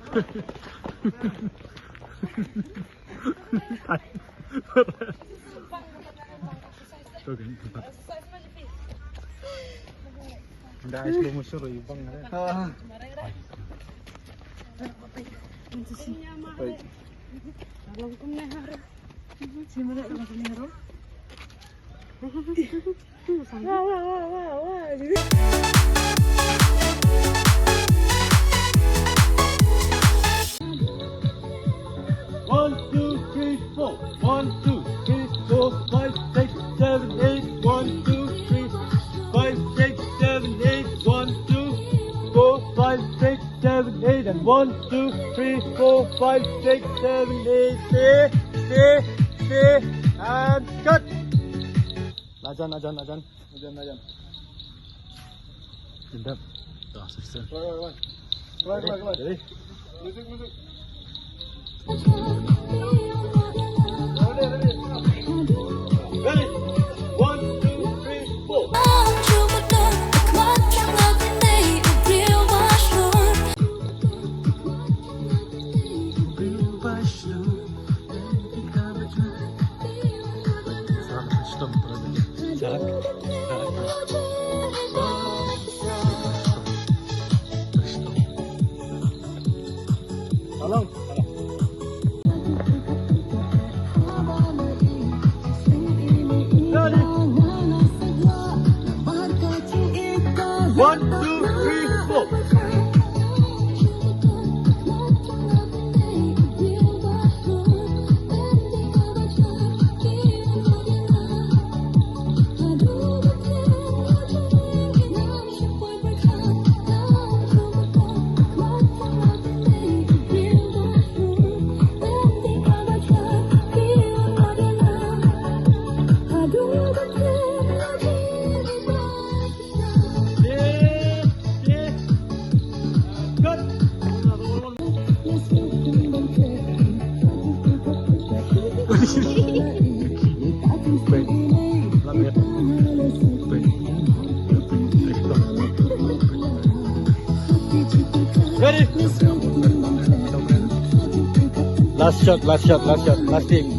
Hindi ay slow motion ro ibang na. Alam ko na haro. Simula na ko na haro. One, two, three, four. 1, 2, 3, 4, 5, 6, 7, 8. 1, 2, 3, 5, 6, 7, 8. 1, 2, 4, 5, 6, 7, 8. And 1, 2, 3, 4, 5, 6, 7, 8. Stay. And cut. Najan. Jendap. Dah, selesai. Keluar. Ready? Music. Ready? 1, 2, 3, 4. Tolong. 1, 2, 3, 4. Ready? Last shot, last take.